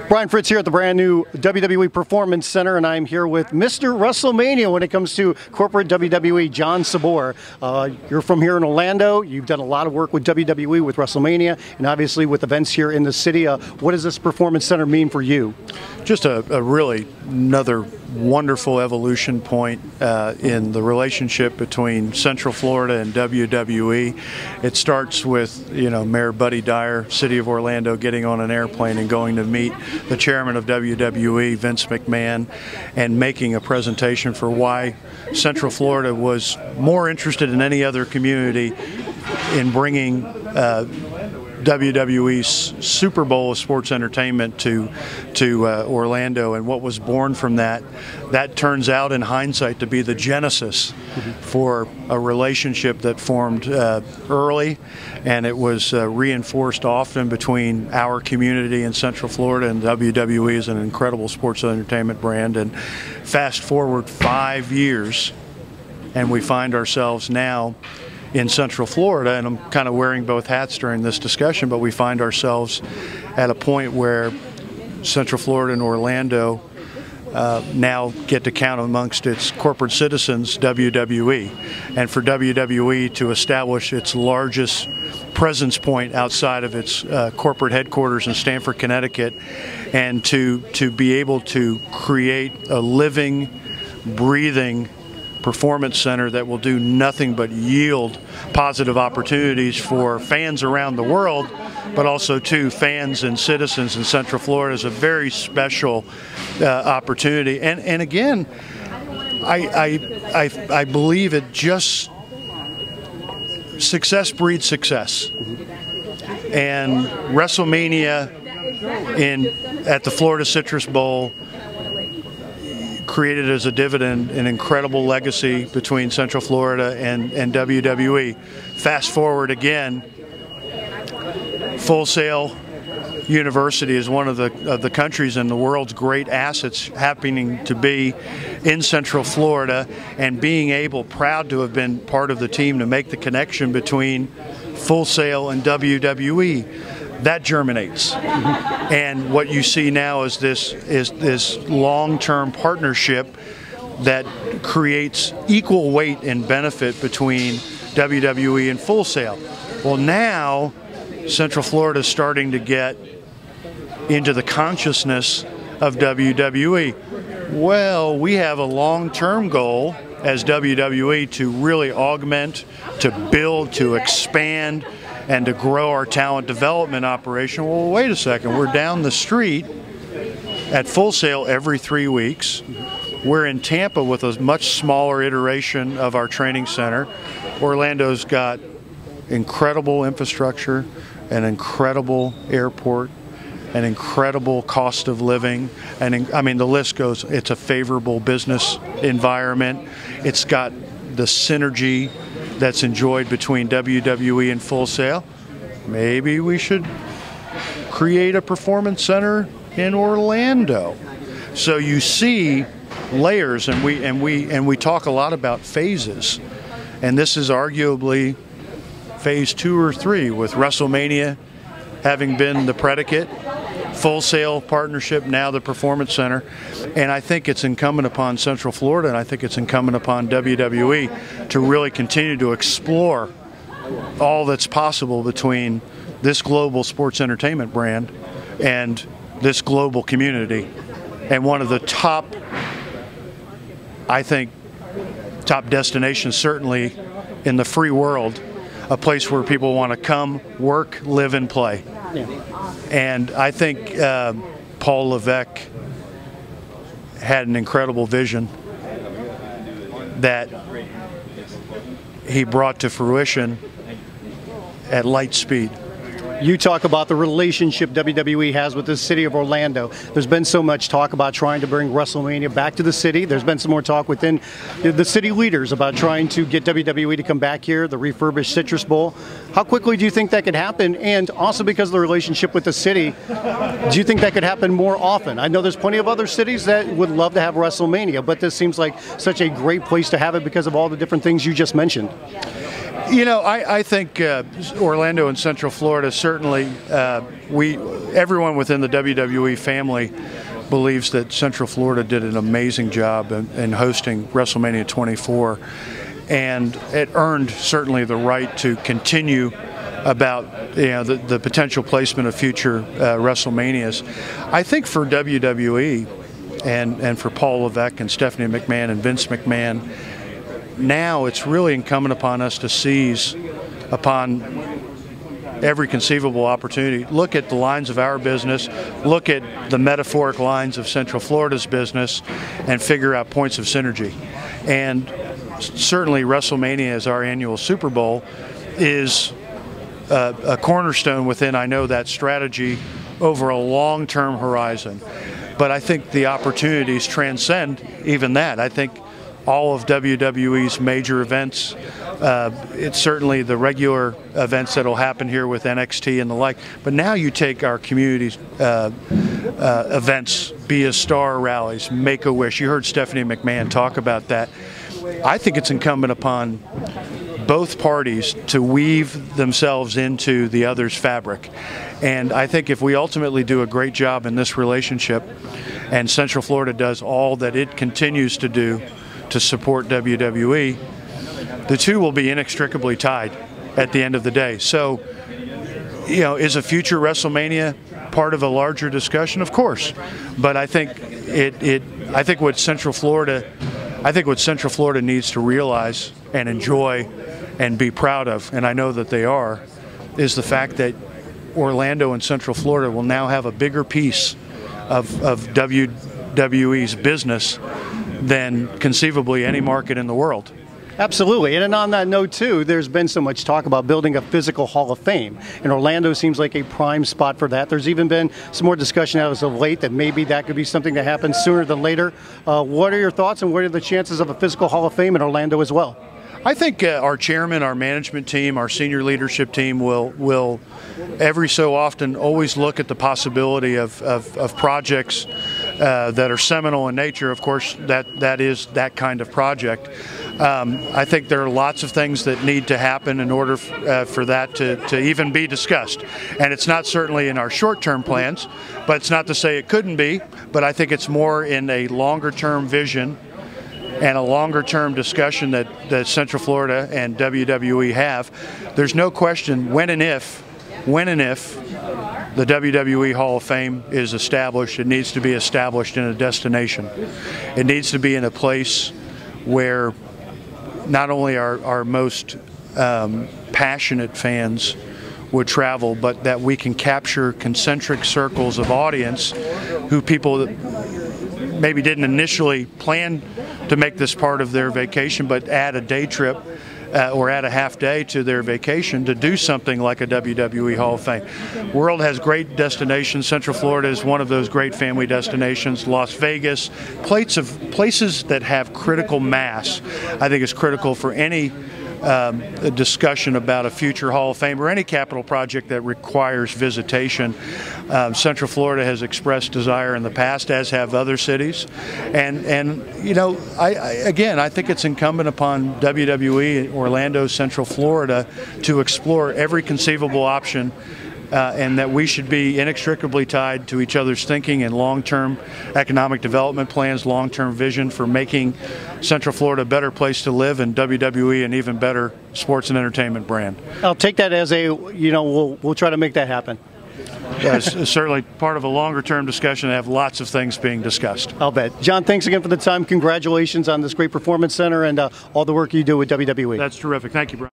Brian Fritz here at the brand new WWE Performance Center, and I'm here with Mr. WrestleMania when it comes to corporate WWE, John Saboor. You're from here in Orlando. You've done a lot of work with WWE, with WrestleMania, and obviously with events here in the city. What does this Performance Center mean for you? Just a really another wonderful evolution point in the relationship between Central Florida and WWE. It starts with, Mayor Buddy Dyer, City of Orlando, getting on an airplane and going to meet the chairman of WWE, Vince McMahon, and making a presentation for why Central Florida was more interested than any other community in bringing WWE's Super Bowl of sports entertainment to Orlando, and what was born from that turns out in hindsight to be the genesis for a relationship that formed early, and it was reinforced often between our community in Central Florida, and WWE is an incredible sports entertainment brand. And fast forward 5 years, and we find ourselves now in Central Florida, and I'm kind of wearing both hats during this discussion, but we find ourselves at a point where Central Florida and Orlando now get to count amongst its corporate citizens WWE. And for WWE to establish its largest presence point outside of its corporate headquarters in Stamford, Connecticut, and to be able to create a living, breathing performance center that will do nothing but yield positive opportunities for fans around the world, but also to fans and citizens in Central Florida is a very special opportunity. And again, I believe it just success breeds success. And WrestleMania at the Florida Citrus Bowl created as a dividend an incredible legacy between Central Florida and WWE. Fast forward again, Full Sail University is one of the countries and the world's great assets happening to be in Central Florida, and being proud to have been part of the team to make the connection between Full Sail and WWE. That germinates, and what you see now is this long-term partnership that creates equal weight and benefit between WWE and Full Sail. Well, now Central Florida is starting to get into the consciousness of WWE. Well, we have a long-term goal as WWE to really augment, to build, to expand, and to grow our talent development operation. Well, wait a second, we're down the street at Full Sail every 3 weeks. We're in Tampa with a much smaller iteration of our training center. Orlando's got incredible infrastructure, an incredible airport, an incredible cost of living, and I mean the list goes. It's a favorable business environment. It's got the synergy that's enjoyed between WWE and Full Sail. Maybe we should create a performance center in Orlando. So you see layers, and we talk a lot about phases, and this is arguably phase 2 or 3, with WrestleMania having been the predicate, Full Sail partnership, now the Performance Center. And I think it's incumbent upon Central Florida, and I think it's incumbent upon WWE to really continue to explore all that's possible between this global sports entertainment brand and this global community. And one of the top, I think, top destinations certainly in the free world, a place where people want to come, work, live, and play. Yeah. And I think Paul Levesque had an incredible vision that he brought to fruition at light speed. You talk about the relationship WWE has with the city of Orlando. There's been so much talk about trying to bring WrestleMania back to the city. There's been some more talk within the city leaders about trying to get WWE to come back here, the refurbished Citrus Bowl. How quickly do you think that could happen? And also because of the relationship with the city, do you think that could happen more often? I know there's plenty of other cities that would love to have WrestleMania, but this seems like such a great place to have it because of all the different things you just mentioned. You know, I think Orlando and Central Florida, certainly everyone within the WWE family believes that Central Florida did an amazing job in hosting WrestleMania 24, and it earned certainly the right to continue about the potential placement of future WrestleManias. I think for WWE and for Paul Levesque and Stephanie McMahon and Vince McMahon, now it's really incumbent upon us to seize upon every conceivable opportunity. Look at the lines of our business, look at the metaphoric lines of Central Florida's business, and figure out points of synergy. And certainly WrestleMania, as our annual Super Bowl, is a cornerstone within, I know, that strategy over a long-term horizon. But I think the opportunities transcend even that. I think all of WWE's major events, it's certainly the regular events that will happen here with NXT and the like, but now you take our community events, Be a Star rallies, Make-A-Wish. You heard Stephanie McMahon talk about that. I think it's incumbent upon both parties to weave themselves into the other's fabric. And I think if we ultimately do a great job in this relationship, and Central Florida does all that it continues to do to support WWE, the two will be inextricably tied at the end of the day. So, you know, is a future WrestleMania part of a larger discussion? Of course. But I think I think what Central Florida needs to realize and enjoy and be proud of, and I know that they are, is the fact that Orlando and Central Florida will now have a bigger piece of WWE's business than conceivably any market in the world. Absolutely. And on that note, too, there's been so much talk about building a physical Hall of Fame. And Orlando seems like a prime spot for that. There's even been some more discussion as of late that maybe that could be something that happens sooner than later. What are your thoughts, and what are the chances of a physical Hall of Fame in Orlando as well? I think our chairman, our management team, our senior leadership team will every so often always look at the possibility of projects that are seminal in nature. Of course, that is that kind of project. I think there are lots of things that need to happen in order for that to even be discussed. And it's not certainly in our short-term plans, but it's not to say it couldn't be. But I think it's more in a longer-term vision and a longer-term discussion that Central Florida and WWE have. There's no question when and if the WWE Hall of Fame is established, it needs to be established in a destination. It needs to be in a place where not only our most passionate fans would travel, but that we can capture concentric circles of audience who people maybe didn't initially plan to make this part of their vacation, but add a day trip or add a half day to their vacation to do something like a WWE Hall of Fame. World has great destinations. Central Florida is one of those great family destinations. Las Vegas, places that have critical mass, I think is critical for any discussion about a future Hall of Fame or any capital project that requires visitation. Central Florida has expressed desire in the past, as have other cities. And you know, I think it's incumbent upon WWE, Orlando, Central Florida to explore every conceivable option, and that we should be inextricably tied to each other's thinking and long-term economic development plans, long-term vision for making Central Florida a better place to live, and WWE an even better sports and entertainment brand. I'll take that as a, you know, we'll try to make that happen. It's certainly part of a longer-term discussion. I have lots of things being discussed. I'll bet. John, thanks again for the time. Congratulations on this great performance center and all the work you do with WWE. That's terrific. Thank you, Brian.